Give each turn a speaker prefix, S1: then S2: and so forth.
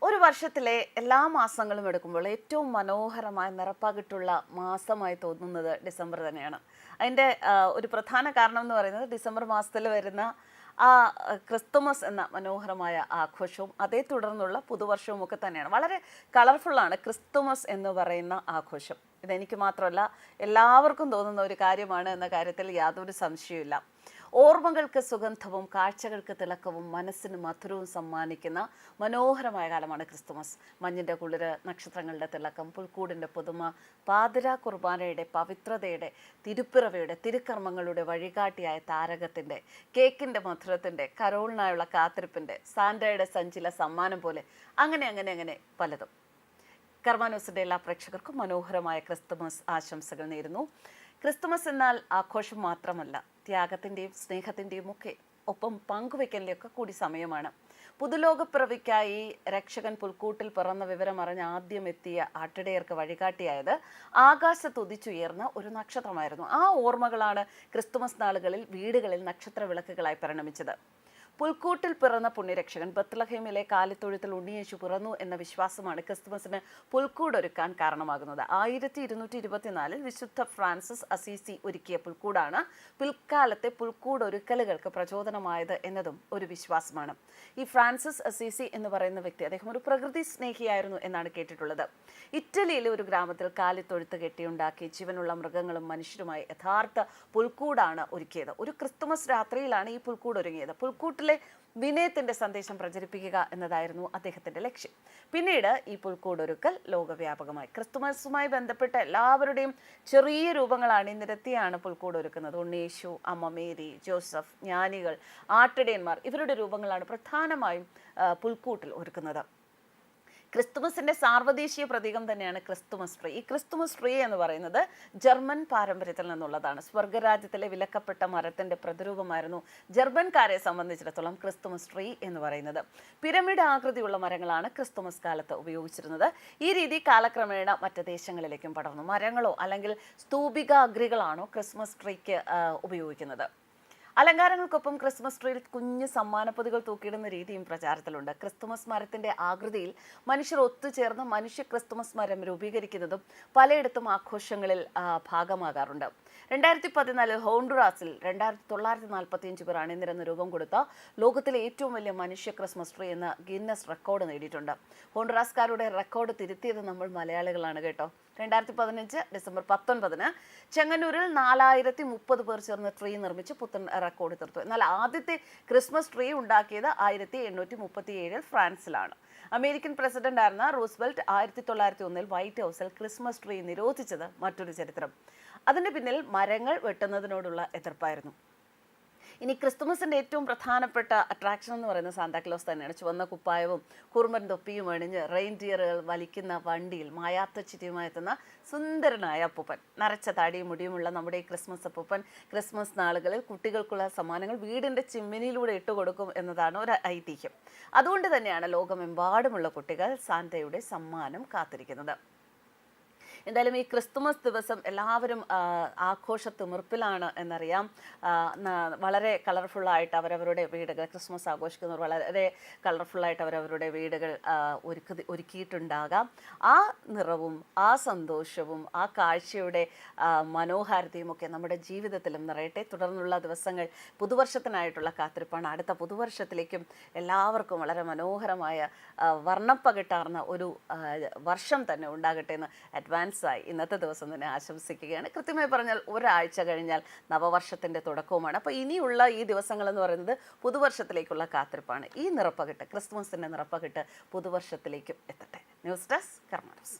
S1: ഒരു വർഷത്തിലെ എല്ലാ മാസങ്ങളും എടുക്കുമ്പോൾ ഏറ്റവും മനോഹരമായ നിറപ്പകിട്ടുള്ള മാസമായി തോന്നുന്നത് ഡിസംബർ തന്നെയാണ്. അതിൻ്റെ ഒരു പ്രധാന കാരണം എന്ന് പറയുന്നത് ഡിസംബർ മാസത്തിൽ വരുന്ന ആ ക്രിസ്തുമസ് എന്ന മനോഹരമായ ആഘോഷവും അതേ തുടർന്നുള്ള പുതുവർഷവും ഒക്കെ തന്നെയാണ്. വളരെ കളർഫുള്ളാണ് ക്രിസ്തുമസ് എന്ന് പറയുന്ന ആഘോഷം. ഇതെനിക്ക് മാത്രമല്ല എല്ലാവർക്കും തോന്നുന്ന ഒരു കാര്യമാണ് എന്ന കാര്യത്തിൽ യാതൊരു സംശയവുമില്ല. ഓർമ്മകൾക്ക് സുഗന്ധവും കാഴ്ചകൾക്ക് തിളക്കവും മനസ്സിന് മധുരവും സമ്മാനിക്കുന്ന മനോഹരമായ കാലമാണ് ക്രിസ്തുമസ്. മഞ്ഞിൻ്റെ കുളിര്, നക്ഷത്രങ്ങളുടെ തിളക്കം, പുൽക്കൂടിൻ്റെ പുതുമ, പാതിരാ കുർബാനയുടെ പവിത്രതയുടെ, തിരുപ്പിറവയുടെ, തിരുക്കർമ്മങ്ങളുടെ വഴികാട്ടിയായ താരകത്തിൻ്റെ, കേക്കിൻ്റെ മധുരത്തിൻ്റെ, കരോളിനായുള്ള കാത്തിരിപ്പിൻ്റെ, സാന്റയുടെ സഞ്ചില സമ്മാനം പോലെ അങ്ങനെ അങ്ങനെ അങ്ങനെ പലതും. കർമാനൂസിൻ്റെ എല്ലാ പ്രേക്ഷകർക്കും മനോഹരമായ ക്രിസ്തുമസ് ആശംസകൾ നേരുന്നു. ക്രിസ്തുമസ് എന്നാൽ ആഘോഷം മാത്രമല്ല, ത്യാഗത്തിൻ്റെയും സ്നേഹത്തിൻ്റെയും ഒക്കെ ഒപ്പം പങ്കുവെക്കലിൻ്റെയൊക്കെ കൂടി സമയമാണ്. പുതുലോകപ്പിറവിക്കായി രക്ഷകൻ പുൽക്കൂട്ടിൽ പിറന്ന വിവരം അറിഞ്ഞ് ആദ്യം എത്തിയ ആട്ടിടയർക്ക് വഴികാട്ടിയായത് ആകാശത്തുദിച്ചുയർന്ന ഒരു നക്ഷത്രമായിരുന്നു. ആ ഓർമ്മകളാണ് ക്രിസ്തുമസ് നാളുകളിൽ വീടുകളിൽ നക്ഷത്ര വിളക്കുകളായി പരിണമിച്ചത്. പുൽക്കൂട്ടിൽ പിറന്ന പുണ്യരക്ഷകൻ ബത്ലഹേമിലെ കാലിത്തൊഴുത്തിൽ ഉണ്ണിയേശു പിറന്നു എന്ന വിശ്വാസമാണ് ക്രിസ്തുമസിന് പുൽക്കൂടൊരുക്കാൻ കാരണമാകുന്നത്. 1224 വിശുദ്ധ ഫ്രാൻസിസ് അസീസി ഒരുക്കിയ പുൽക്കൂടാണ് പിൽക്കാലത്തെ പുൽക്കൂടൊരുക്കലുകൾക്ക് പ്രചോദനമായത് എന്നതും ഒരു വിശ്വാസമാണ്. ഈ ഫ്രാൻസിസ് അസീസി എന്ന് പറയുന്ന വ്യക്തി, അദ്ദേഹം ഒരു പ്രകൃതി സ്നേഹിയായിരുന്നു എന്നാണ് കേട്ടിട്ടുള്ളത്. ഇറ്റലിയിലെ ഒരു ഗ്രാമത്തിൽ കാലിത്തൊഴുത്ത് കെട്ടിയുണ്ടാക്കി ജീവനുള്ള മൃഗങ്ങളും മനുഷ്യരുമായി യഥാർത്ഥ പുൽക്കൂടാണ് ഒരുക്കിയത്. ഒരു ക്രിസ്തുമസ് രാത്രിയിലാണ് ഈ പുൽക്കൂട് ഒരുങ്ങിയത്. പുൽക്കൂട്ടിൽ വിനയത്തിന്റെ സന്ദേശം പ്രചരിപ്പിക്കുക എന്നതായിരുന്നു അദ്ദേഹത്തിന്റെ ലക്ഷ്യം. പിന്നീട് ഈ പുൽക്കൂടൊരുക്കൽ ലോകവ്യാപകമായി. ക്രിസ്തുമസുമായി ബന്ധപ്പെട്ട എല്ലാവരുടെയും ചെറിയ രൂപങ്ങൾ അണിനിരത്തിയാണ് പുൽക്കൂടൊരുക്കുന്നത്. ഉണ്ണീശു, അമ്മ മേരി, ജോസഫ്, ജ്ഞാനികൾ, ആട്ടിടയന്മാർ, ഇവരുടെ രൂപങ്ങളാണ് പ്രധാനമായും പുൽക്കൂട്ടിൽ ഒരുക്കുന്നത്. ക്രിസ്തുമസിന്റെ സാർവദേശീയ പ്രതീകം തന്നെയാണ് ക്രിസ്തുമസ് ട്രീ. ഈ ക്രിസ്തുമസ് ട്രീ എന്ന് പറയുന്നത് ജർമ്മൻ പാരമ്പര്യത്തിൽ നിന്നുള്ളതാണ്. സ്വർഗരാജ്യത്തിലെ വിലക്കപ്പെട്ട മരത്തിന്റെ പ്രതിരൂപമായിരുന്നു ജർമ്മൻകാരെ സംബന്ധിച്ചിടത്തോളം ക്രിസ്തുമസ് ട്രീ എന്ന് പറയുന്നത്. പിരമിഡ് ആകൃതിയുള്ള മരങ്ങളാണ് ക്രിസ്തുമസ് കാലത്ത് ഉപയോഗിച്ചിരുന്നത്. ഈ രീതി കാലക്രമേണ മറ്റ് ദേശങ്ങളിലേക്കും പടർന്നു. മരങ്ങളോ അല്ലെങ്കിൽ സ്തൂപികാഗ്രികളാണോ ക്രിസ്മസ് ട്രീക്ക് ഉപയോഗിക്കുന്നത്. അലങ്കാരങ്ങൾക്കൊപ്പം ക്രിസ്മസ് ട്രീയിൽ കുഞ്ഞു സമ്മാനപ്പൊതികൾ തൂക്കിയിടുന്ന രീതിയും പ്രചാരത്തിലുണ്ട്. ക്രിസ്തുമസ് മരത്തിന്റെ ആകൃതിയിൽ മനുഷ്യർ ഒത്തുചേർന്ന് മനുഷ്യ ക്രിസ്തുമസ് മരം രൂപീകരിക്കുന്നതും പലയിടത്തും ആഘോഷങ്ങളിൽ ഭാഗമാകാറുണ്ട്. 2014 ഹോണ്ടുറാസിൽ 2945 പേർ അണിനിരന്ന് രൂപം കൊടുത്ത ലോകത്തിലെ ഏറ്റവും വലിയ മനുഷ്യ ക്രിസ്മസ് ട്രീ എന്ന ഗിന്നസ് റെക്കോർഡ് നേടിയിട്ടുണ്ട്. ഹോണ്ടുറാസ്കാരുടെ റെക്കോർഡ് തിരുത്തിയത് നമ്മൾ മലയാളികളാണ് കേട്ടോ. 2015 ഡിസംബർ 19 ചെങ്ങന്നൂരിൽ 4030 പേർ ചേർന്ന് ട്രീ നിർമ്മിച്ച് പുത്തൻ റെക്കോർഡ് തീർത്തു. എന്നാൽ ആദ്യത്തെ ക്രിസ്മസ് ട്രീ ഉണ്ടാക്കിയത് 1837 ഫ്രാൻസിലാണ്. അമേരിക്കൻ പ്രസിഡന്റ് ആയിരുന്ന റൂസ്വെൽറ്റ് 1901 വൈറ്റ് ഹൗസിൽ ക്രിസ്മസ് ട്രീ നിരോധിച്ചത് മറ്റൊരു ചരിത്രം. അതിന് പിന്നിൽ മരങ്ങൾ വെട്ടുന്നതിനോടുള്ള എതിർപ്പായിരുന്നു. ഇനി ക്രിസ്തുമസിൻ്റെ ഏറ്റവും പ്രധാനപ്പെട്ട അട്രാക്ഷൻ എന്ന് പറയുന്നത് സാന്താക്ലോസ് തന്നെയാണ്. ചുവന്ന കുപ്പായവും കുറുമ്പൻ തൊപ്പിയും അണിഞ്ഞ് റെയിൻഡിയറുകൾ വലിക്കുന്ന വണ്ടിയിൽ മായാത്ത ചിരിയുമായി എത്തുന്ന സുന്ദരനായ അപ്പൂപ്പൻ. നരച്ച താടിയും മുടിയുമുള്ള നമ്മുടെ ഈ ക്രിസ്മസ് അപ്പൂപ്പൻ ക്രിസ്മസ് നാളുകളിൽ കുട്ടികൾക്കുള്ള സമ്മാനങ്ങൾ വീടിൻ്റെ ചിമ്മിനിയിലൂടെ ഇട്ടുകൊടുക്കും എന്നതാണ് ഒരു ഐതിഹ്യം. അതുകൊണ്ട് തന്നെയാണ് ലോകമെമ്പാടുമുള്ള കുട്ടികൾ സാന്റയുടെ സമ്മാനം കാത്തിരിക്കുന്നത്. എന്തായാലും ഈ ക്രിസ്തുമസ് ദിവസം എല്ലാവരും ആഘോഷത്തിമിർപ്പിലാണ് എന്നറിയാം. വളരെ കളർഫുള്ളായിട്ട് അവരവരുടെ വീടുകൾ, ക്രിസ്മസ് ആഘോഷിക്കുന്നവർ വളരെ കളർഫുള്ളായിട്ട് അവരവരുടെ വീടുകൾ ഒരുക്കിയിട്ടുണ്ടാകാം. ആ നിറവും ആ സന്തോഷവും ആ കാഴ്ചയുടെ മനോഹാരിതയും ഒക്കെ നമ്മുടെ ജീവിതത്തിലും നിറയട്ടെ. തുടർന്നുള്ള ദിവസങ്ങൾ പുതുവർഷത്തിനായിട്ടുള്ള കാത്തിരിപ്പാണ്. അടുത്ത പുതുവർഷത്തിലേക്കും എല്ലാവർക്കും വളരെ മനോഹരമായ വർണ്ണപ്പകിട്ടാർന്ന ഒരു വർഷം തന്നെ ഉണ്ടാകട്ടെ എന്ന് അഡ്വാൻസായി ഇന്നത്തെ ദിവസം തന്നെ ആശംസിക്കുകയാണ്. കൃത്യമായി പറഞ്ഞാൽ ഒരാഴ്ച കഴിഞ്ഞാൽ നവവർഷത്തിൻ്റെ തുടക്കവുമാണ്. അപ്പോൾ ഇനിയുള്ള ഈ ദിവസങ്ങളെന്ന് പറയുന്നത് പുതുവർഷത്തിലേക്കുള്ള കാത്തിരിപ്പാണ്. ഈ നിറപ്പകിട്ട്, ക്രിസ്തുമസിൻ്റെ നിറപ്പകിട്ട് പുതുവർഷത്തിലേക്കും എത്തട്ടെ. ന്യൂസ് ഡെസ്ക് കർമ്മ ന്യൂസ്.